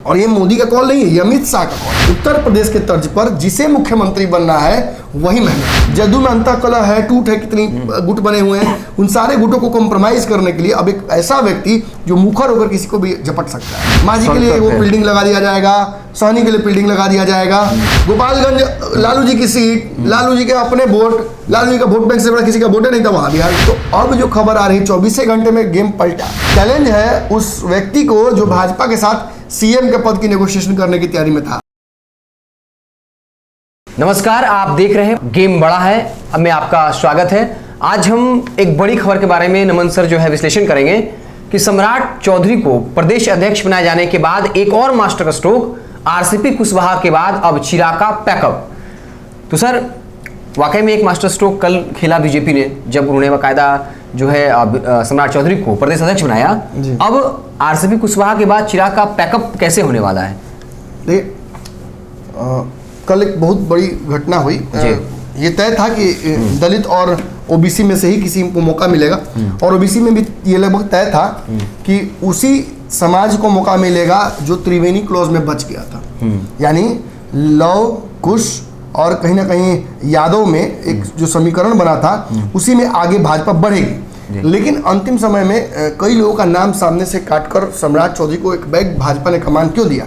और ये मोदी का कॉल नहीं है, ये अमित शाह का कॉल। उत्तर प्रदेश के तर्ज पर जिसे मुख्यमंत्री बनना है वही मेहनत। जदयू में अंतःकलह है, टूट है, कितनी गुट बने हुए हैं, उन सारे गुटों को कॉम्प्रोमाइज करने के लिए अब एक ऐसा व्यक्ति जो मुखर होकर किसी को भी झपट सकता है। मांझी के लिए वो बिल्डिंग लगा दिया जाएगा, सहनी के लिए बिल्डिंग लगा दिया जाएगा। गोपालगंज लालू जी की सीट, लालू जी के अपने वोट, लालू जी का वोट बैंक से बड़ा किसी का वोट नहीं था वहां बिहार। तो अब जो खबर आ रही 24 घंटे में गेम पलटा। चैलेंज है उस व्यक्ति को जो भाजपा के साथ सीएम के पद की नेगोशिएशन करने की तैयारी में था। नमस्कार, आप देख रहे हैं गेम बड़ा है। अब में आपका स्वागत है। आज हम एक बड़ी खबर के बारे में नमन सर जो है विश्लेषण करेंगे कि सम्राट चौधरी को प्रदेश अध्यक्ष बनाए जाने के बाद एक और मास्टर स्ट्रोक, आरसीपी कुशवाहा के बाद अब चिराग का पैकअप। तो सर वाकई में एक मास्टर स्ट्रोक कल खेला बीजेपी ने, जब उन्होंने बाकायदा जो है सम्राट चौधरी को प्रदेश अध्यक्ष बनाया। अब आरसीपी कुशवाहा के बाद चिराग का पैकअप कैसे होने वाला है? देखिए, कल एक बहुत बड़ी घटना हुई। ये तय था कि दलित और ओबीसी में से ही किसी को मौका मिलेगा, और ओबीसी में भी ये लगभग तय था कि उसी समाज को मौका मिलेगा जो त्रिवेणी क्लॉज में बच गया था। यानी लव कुश और कहीं ना कहीं यादव में एक जो समीकरण बना था उसी में आगे भाजपा बढ़ेगी। लेकिन अंतिम समय में कई लोगों का नाम सामने से काटकर सम्राट चौधरी को एक बैग भाजपा ने कमान क्यों दिया?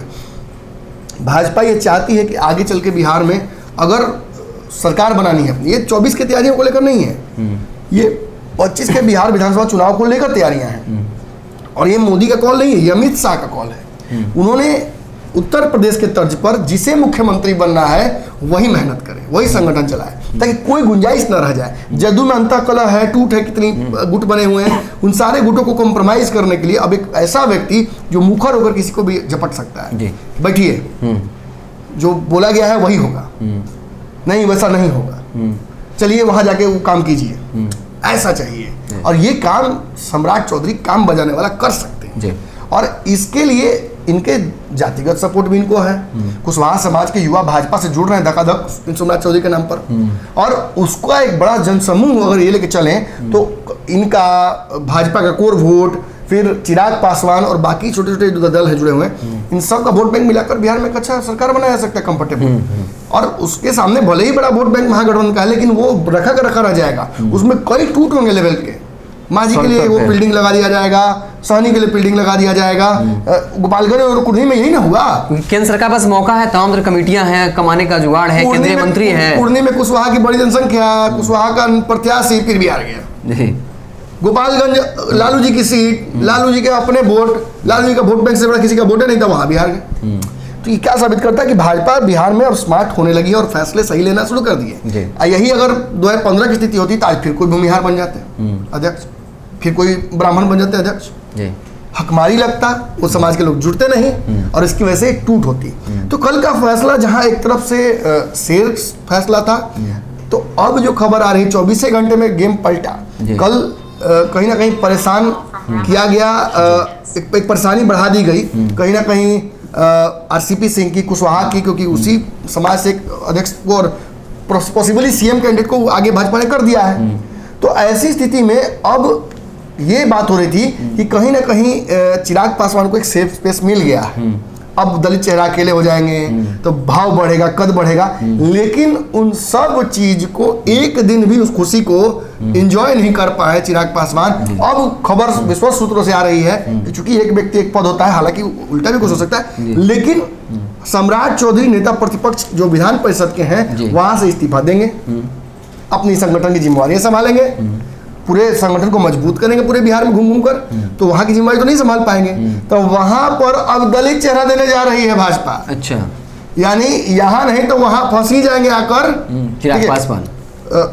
भाजपा ये चाहती है कि आगे चल के बिहार में अगर सरकार बनानी है, ये 24 की तैयारियों को लेकर नहीं है, ये 25 के बिहार विधानसभा चुनाव को लेकर तैयारियां हैं। और ये मोदी का कॉल नहीं है, ये अमित शाह का कॉल है। उन्होंने उत्तर प्रदेश के तर्ज पर जिसे मुख्यमंत्री बनना है वही मेहनत करे, वही संगठन चलाए, ताकि कोई गुंजाइश न रह जाए। जदयू में अंतःकलह है, टूट है, कितनी गुट बने हुए हैं, उन सारे गुटों को कॉम्प्रोमाइज करने के लिए अब एक ऐसा व्यक्ति जो मुखर होकर किसी को भी झपट सकता है। बैठिए, जो बोला गया है वही होगा, नहीं वैसा नहीं होगा, चलिए वहां जाके वो काम कीजिए, ऐसा चाहिए। और ये काम सम्राट चौधरी काम बजाने वाला कर सकते हैं, और इसके लिए इनके जातिगत सपोर्ट भी इनको है। कुशवाहा समाज के युवा भाजपा से जुड़ रहे हैं धकाधक सम्राट चौधरी के नाम पर, और उसका एक बड़ा जनसमूह अगर ये लेके चले तो इनका भाजपा का कोर वोट, फिर चिराग पासवान और बाकी छोटे छोटे जो दल है जुड़े हुए हैं, इन सब का वोट बैंक मिलाकर बिहार में एक अच्छा सरकार बनाया जा सकता है कंफर्टेबल। और उसके सामने भले ही बड़ा वोट बैंक महागठबंधन का है, लेकिन वो रखा रह जाएगा, उसमें कई टूट होंगे लेवल के। मांझी के लिए वो बिल्डिंग लगा दिया जाएगा, सहनी के लिए बिल्डिंग लगा दिया जाएगा। गोपालगंज और कुर्नी में यही ना हुआ। केंद्र सरकार पास मौका है, तमाम कमेटियां हैं, कमाने का जुगाड़ है, केंद्रीय मंत्री है। कुर्नी में कुशवाहा की बड़ी जनसंख्या, कुशवाहा का प्रत्याशी फिर भी हार गया। गोपालगंज लालू जी की सीट, लालू जी के अपने वोट, लालू जी का वोट बैंक से बड़ा किसी का वोट नहीं था वहां बिहार गए। तो ये क्या साबित करता है कि भाजपा बिहार में अब स्मार्ट होने लगी है और फैसले सही लेना शुरू कर दिए। यही अगर 2015 की स्थिति होती तो आज फिर कोई भूमिहार बन जाते अध्यक्ष, फिर कोई ब्राह्मण बन जाते अध्यक्ष, हकमारी लगता, वो समाज के लोग जुड़ते नहीं, और इसकी वजह से एक टूट होती। तो कल का फैसला जहां एक तरफ से शेर फैसला था, तो अब जो खबर आ रही 24 घंटे में गेम पलटा। कल कहीं ना कहीं परेशान किया गया, एक परेशानी बढ़ा दी गई कहीं ना कहीं आरसीपी सिंह की, कुशवाहा की, क्योंकि उसी समाज से एक अध्यक्ष को और पॉसिबली सीएम कैंडिडेट को आगे भाजपा ने कर दिया है। तो ऐसी स्थिति में अब ये बात हो रही थी कि कहीं ना कहीं चिराग पासवान को एक सेफ स्पेस मिल गया है। अब दलित चेहरा अकेले हो जाएंगे तो भाव बढ़ेगा, कद बढ़ेगा, लेकिन उन सब चीज को एक दिन भी उस खुशी को एंजॉय नहीं कर पाए चिराग पासवान। अब खबर विश्वस्त सूत्रों से आ रही है कि चूंकि एक व्यक्ति एक पद होता है, हालांकि उल्टा भी कुछ हो सकता है, लेकिन सम्राट चौधरी नेता प्रतिपक्ष जो विधान परिषद के हैं वहां से इस्तीफा देंगे, अपनी संगठन की जिम्मेवारियां संभालेंगे, पूरे संगठन को मजबूत करेंगे पूरे बिहार में घूम कर, तो वहां की जिम्मेदारी तो नहीं संभाल पाएंगे। तो वहां पर अब दलित चेहरा देने जा रही है भाजपा। अच्छा, यानी यहाँ नहीं तो वहां फंस ही जाएंगे आकर चिराग पासवान,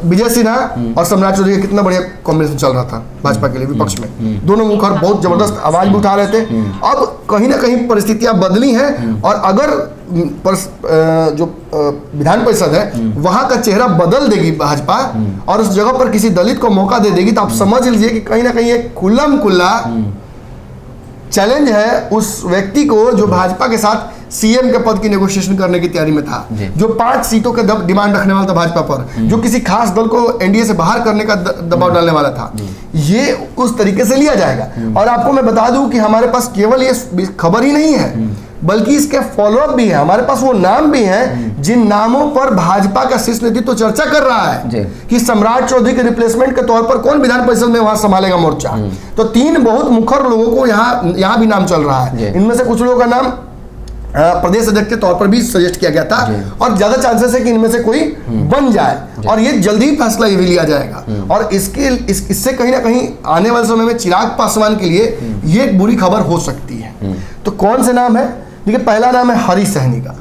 विजय सिन्हा और सम्राट चौधरी का कितना बढ़िया कॉम्बिनेशन चल रहा था भाजपा के लिए विपक्ष में। दोनों मुखर बहुत जबरदस्त आवाज भी उठा रहे थे। अब कहीं ना कहीं परिस्थितियां बदली हैं, और अगर जो विधान परिषद है वहां का चेहरा बदल देगी भाजपा और उस जगह पर किसी दलित को मौका दे देगी, तो आप समझ लीजिए कि कहीं ना कहीं एक खुल्लम खुल्ला चैलेंज है उस व्यक्ति को जो भाजपा के साथ सीएम के पद की नेगोशिएशन करने की तैयारी में था, जो 5 सीटों के डिमांड रखने वाला था भाजपा पर, जो किसी खास दल को एनडीए से बाहर करने का दबाव डालने वाला था, ये उस तरीके से लिया जाएगा। और आपको मैं बता दूं कि हमारे पास केवल ये खबर ही नहीं है, बल्कि इसके फॉलोअप भी है। हमारे पास वो नाम भी हैं जिन नामों पर भाजपा का शीर्ष नेतृत्व तो चर्चा कर रहा है कि सम्राट चौधरी के रिप्लेसमेंट के तौर पर कौन विधान परिषद में वहां संभालेगा मोर्चा। तो 3 बहुत मुखर लोगों को यहाँ भी नाम चल रहा है। इनमें से कुछ लोगों का नाम प्रदेश अध्यक्ष के तौर पर भी सजेस्ट किया गया था और ज्यादा चांसेस है कि इनमें से कोई बन जाए और ये जल्दी ही फैसला ये भी लिया जाएगा। और इससे कहीं ना कहीं आने वाले समय में चिराग पासवान के लिए ये एक बुरी खबर हो सकती है। तो कौन से नाम है? देखिए, पहला नाम है हरीश सहनी का।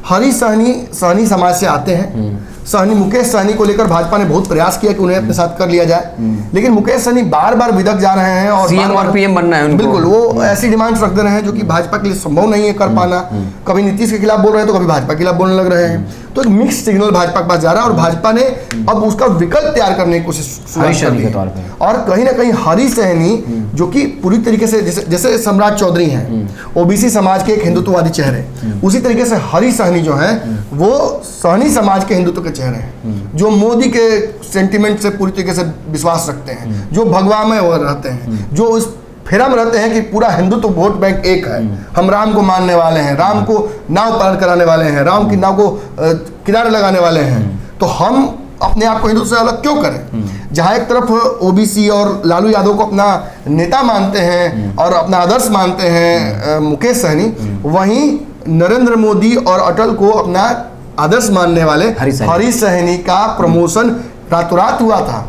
हरीश सहनी समाज से आते हैं। सहनी, मुकेश सहनी को लेकर भाजपा ने बहुत प्रयास किया कि उन्हें अपने साथ कर लिया जाए, लेकिन मुकेश सहनी बार बार विदक जा रहे हैं और सीएम और पीएम बनना है उनको। बिल्कुल, वो ऐसी डिमांड्स रखते रहे हैं जो कि भाजपा के लिए संभव नहीं है कर पाना। कभी नीतीश के खिलाफ बोल रहे हैं तो कभी भाजपा के खिलाफ बोलने लग रहे हैं। तो एक मिक्स सिग्नल भाजपा के पास जा रहा है और भाजपा ने अब उसका विकल्प तैयार करने की कोशिश कर के तौर पर। और कहीं ना कहीं हरीश सहनी जो कि पूरी तरीके से जैसे सम्राट चौधरी हैं ओबीसी समाज के एक हिंदुत्ववादी चेहरे, उसी तरीके से हरीश सहनी जो है वो सहनी समाज के हिंदुत्व के चेहरे हैं, जो मोदी के सेंटिमेंट से पूरी तरीके से विश्वास रखते हैं, जो भगवा में रहते हैं, जो उस फेरा में रहते हैं कि पूरा हिंदुत्व वोट बैंक एक है। हम राम को मानने वाले हैं, राम को नाव पार कराने वाले हैं, राम की नाव को किनारे लगाने वाले हैं। तो हम अपने आप को हिंदुत्व से अलग क्यों करें? जहाँ एक तरफ ओबीसी और लालू यादव को अपना नेता मानते हैं और अपना आदर्श मानते हैं मुकेश सहनी, वहीं नरेंद्र मोदी और अटल को अपना आदर्श मानने वाले हरीश सहनी का प्रमोशन रातों रात हुआ था।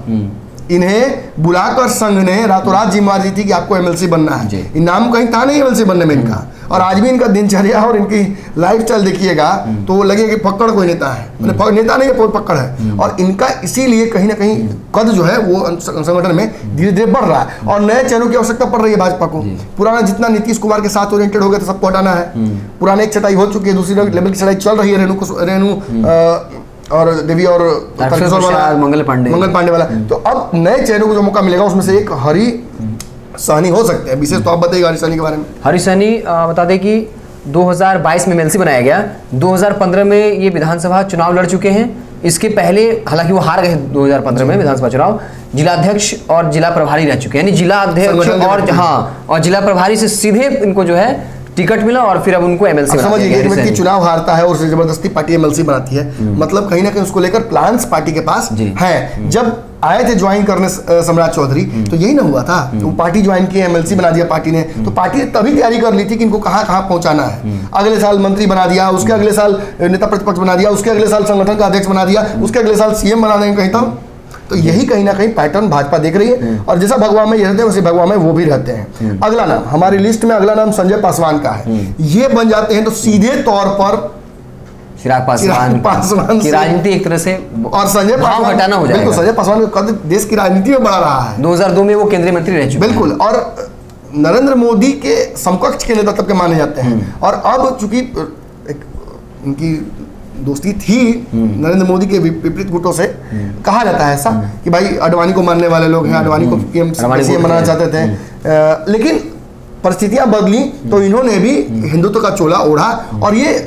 इन्हें बुलाकर संघ ने रातों रात जिम्मेदारी दी थी कि आपको एमएलसी बनना है। इनाम कहीं था नहीं एमएलसी बनने में इनका। और आज भी इनका दिनचर्या और इनकी लाइफस्टाइल देखिएगा तो वो लगे कि पकड़ कोई नेता है, मतलब नेता नहीं है, पकड़ है। और इनका इसीलिए कहीं ना कहीं कद जो है वो संगठन में धीरे धीरे बढ़ रहा है और नए चेहरों की आवश्यकता पड़ रही है भाजपा को। पुराना जितना नीतीश कुमार के साथ ओरिएंटेड हो गया तो सबको हटाना है। पुराने एक चटाई हो चुकी है, दूसरी लेवल की चटाई चल रही है रेणु और देवी और मंगल पांडे वाला। तो अब नए चेहरों को जो मौका मिलेगा उसमें से एक हरी सहनी हो सकते हैं। विशेष तो आप बताइएगा हरी सहनी के बारे में। हरी सहनी बता दें कि 2022 में एमएलसी बनाया गया, 2015 में ये विधानसभा चुनाव लड़ चुके हैं। इसके पहले हालांकि वो हार गए 2015 में विधानसभा चुनाव, जिलाध्यक्ष और जिला प्रभारी रह चुके हैं, यानी जिला अध्यक्ष और जिला प्रभारी से सीधे इनको जो है टिकट मिला और फिर अब उनको एमएलसी समझिए, एक व्यक्ति चुनाव हारता है और उसे जबरदस्ती पार्टी एमएलसी बनाती है, मतलब कहीं ना कहीं उसको लेकर प्लान्स पार्टी के पास है। जब आए थे ज्वाइन करने सम्राट चौधरी तो यही ना हुआ था, वो पार्टी ज्वाइन की, एमएलसी बना दिया पार्टी ने। तो पार्टी ने तभी तैयारी कर ली थी कि इनको कहां कहां पहुंचाना है। अगले साल मंत्री बना दिया, उसके अगले साल नेता प्रतिपक्ष बना दिया, उसके अगले साल संगठन का अध्यक्ष बना दिया, उसके अगले साल सीएम बना देंगे कहीं तक। तो यही कहीं ना कहीं पैटर्न भाजपा देख रही है और जैसा भगवा में ये रहते हैं वैसे भगवा में वो भी रहते हैं। अगला नाम हमारी लिस्ट में, अगला नाम संजय पासवान का है। ये बन जाते हैं तो सीधे तौर पर चिराग पासवान की राजनीति एक तरह से और संजय पासवान हटाना हो जाएगा। बिल्कुल, संजय पासवान का कद देश की राजनीति में बढ़ा रहा है। 2002 में वो केंद्रीय मंत्री रह चुके हैं। बिल्कुल, और नरेंद्र मोदी के समकक्ष के नेता तब के माने जाते हैं। और अब चूंकि इनकी दोस्ती थी नरेंद्र मोदी के विपरीत गुटों से, कहा जाता है ऐसा कि भाई अडवाणी को मानने वाले लोग हैं, अडवाणी को सीएम बनाना चाहते थे, लेकिन परिस्थितियां बदली तो इन्होंने भी हिंदुत्व का चोला ओढ़ा। और ये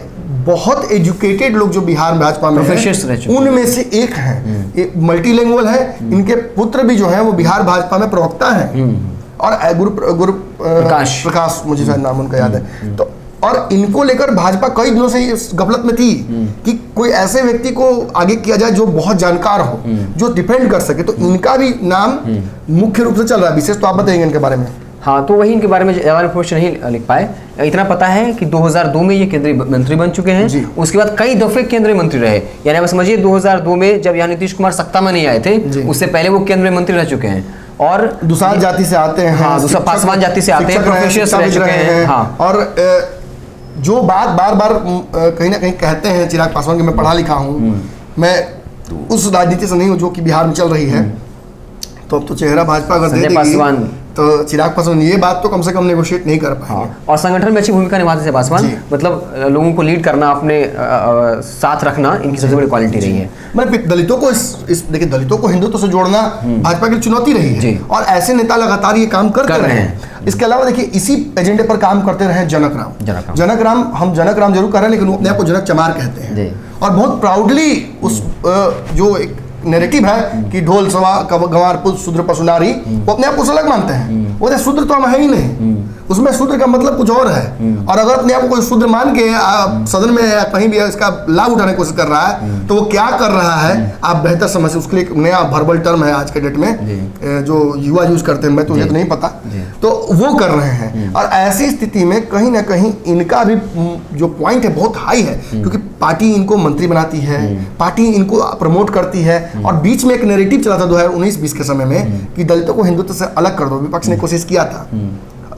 बहुत एजुकेटेड लोग जो बिहार भाजपा में हैं उनमें से एक हैं, मल्टीलिंगुअल है। इनके पुत्र भी जो हैं वो बिहार भाजपा में प्रवक्ता हैं और गुरु प्रकाश मुझे शायद नाम उनका याद है। तो और इनको लेकर भाजपा कई दिनों से इस गफलत में थी कि कोई ऐसे व्यक्ति को आगे किया जाए जो बहुत जानकार हो, जो डिफेंड कर सके। तो इनका भी नाम मुख्य रूप से चल रहा है। विशेष तो आप बताएंगे इनके बारे में। हाँ, तो वही इनके बारे में ज़्यादा इन्फॉर्मेशन नहीं लिख पाए। इतना पता है कि 2002 में ये केंद्रीय मंत्री बन चुके हैं। उसके बाद कई दफे केंद्रीय मंत्री रहे, यानी आप समझिए 2002 में जब यहाँ नीतीश कुमार सत्ता में नहीं आए थे उससे पहले वो केंद्रीय मंत्री रह चुके हैं। और दूसरा जाति से आते हैं। हाँ, दूसरा पासवान जाति से आते हैं, प्रोफेसर रह चुके हैं। हाँ, और जो बात बार बार कहीं ना कहीं कहते हैं चिराग पासवान कि मैं पढ़ा लिखा हूँ, मैं उस राजनीति से नहीं हूँ जो कि बिहार में चल रही है। तो अब तो चेहरा भाजपा अगर दे देगी तो चिराग पासवान ये बात तो कम से कम नेगोशिएट नहीं कर पाएंगे। हाँ, और संगठन में अच्छी भूमिका निभाते थे पासवान, मतलब लोगों को लीड करना, अपने साथ रखना इनकी सबसे बड़ी क्वालिटी रही है। मतलब दलितों को देखिए, दलितों को हिंदुत्व से जोड़ना भाजपा की चुनौती रही है और ऐसे नेता लगातार ये काम करते रहे हैं। इसके अलावा देखिए इसी एजेंडे पर काम करते रहे जनक राम। हम जनक राम जरूर कर रहे हैं लेकिन वो अपने आप को जनक चमार कहते हैं और बहुत प्राउडली उस जो एक नैरेटिव है कि ढोल सवा गंवार पुत्र शूद्र पशु नारी, वो अपने आप को अलग मानते हैं। वो शूद्र तो हम है ही नहीं, उसमें शूद्र का मतलब कुछ और है। और अगर अपने आप को कोई शूद्र मान के सदन में या कहीं भी इसका लाभ उठाने की कोशिश कर रहा है तो वो क्या कर रहा है आप बेहतर समझ। उसके लिए एक नया वर्बल टर्म है आज के डेट में जो युवा यूज करते हैं, मैं तो मुझे तो नहीं पता, तो वो कर रहे हैं। और ऐसी स्थिति में कहीं ना कहीं इनका भी जो पॉइंट है बहुत हाई है, क्योंकि पार्टी इनको मंत्री बनाती है, पार्टी इनको प्रमोट करती है। और बीच में एक नैरेटिव चला था 2019-20 के समय में कि दलितों को हिंदुत्व से अलग कर दो। विपक्ष ने कोशिश किया था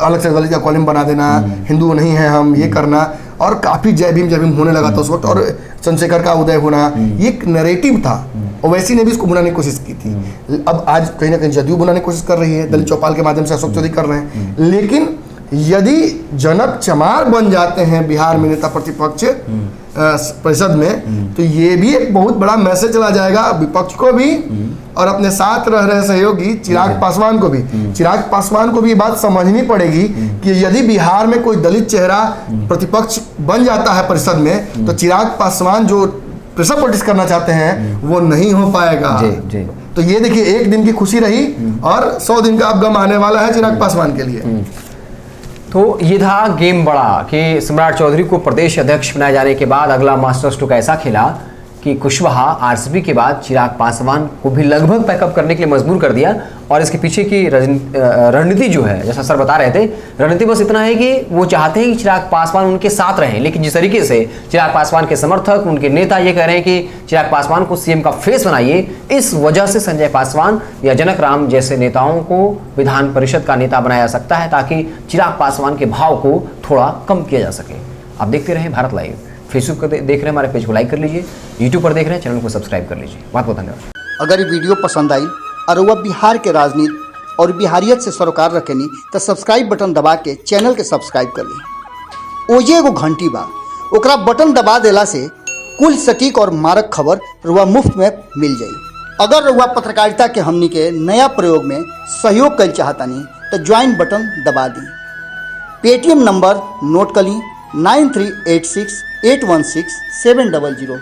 अलग से दलित का कॉलम बना देना, हिंदू नहीं है हम, ये करना, और काफी जय भीम होने लगा था उस वक्त, और चंद्रशेखर का उदय होना, ये एक नैरेटिव था। ओवैसी ने भी इसको बुनाने की कोशिश की थी। अब आज कहीं ना कहीं जदयू बुनाने की कोशिश कर रही है, दलित चौपाल के माध्यम से अशोक चौधरी कर रहे हैं। लेकिन यदि जनक चमार बन जाते हैं बिहार में नेता प्रतिपक्ष परिषद में, तो ये भी एक बहुत बड़ा मैसेज चला जाएगा विपक्ष को भी और अपने साथ रह रहे सहयोगी चिराग पासवान को भी। चिराग पासवान को भी ये बात समझनी पड़ेगी कि यदि बिहार में कोई दलित चेहरा प्रतिपक्ष बन जाता है परिषद में, तो चिराग पासवान जो प्रेशर पॉलिटिक्स करना चाहते हैं वो नहीं हो पाएगा। तो ये देखिए, एक दिन की खुशी रही और 100 दिन का अब गम आने वाला है चिराग पासवान के लिए। तो ये था गेम बड़ा कि सम्राट चौधरी को प्रदेश अध्यक्ष बनाए जाने के बाद अगला मास्टर स्ट्रोक ऐसा खेला कि कुशवाहा आरसीपी के बाद चिराग पासवान को भी लगभग पैकअप करने के लिए मजबूर कर दिया। और इसके पीछे की रणनीति जो है, जैसा सर बता रहे थे, रणनीति बस इतना है कि वो चाहते हैं कि चिराग पासवान उनके साथ रहें। लेकिन जिस तरीके से चिराग पासवान के समर्थक, उनके नेता ये कह रहे हैं कि चिराग पासवान को सीएम का फेस बनाइए, इस वजह से संजय पासवान या जनक राम जैसे नेताओं को विधान परिषद का नेता बनाया जा सकता है, ताकि चिराग पासवान के भाव को थोड़ा कम किया जा सके। आप देखते रहें भारत लाइव। फेसबुक पर देख रहे हैं हमारे पेज को लाइक कर लीजिए, यूट्यूब पर देख रहे हैं चैनल को सब्सक्राइब कर लीजिए। बहुत बहुत धन्यवाद। अगर ये वीडियो पसंद आई और वह बिहार के राजनीति और बिहारियत से सरोकार रखेनी तो सब्सक्राइब बटन दबा के चैनल के सब्सक्राइब कर ली। ओजे एगो घंटी बा, ओकरा बटन दबा देला से कुल सटीक और मारक खबर रुआ मुफ्त में मिल जाई। अगर रुआ पत्रकारिता के हमनी के नया प्रयोग में सहयोग कर चाहतानी तो ज्वाइन बटन दबा दी। पेटीएम नंबर नोट कर ली 9386816700।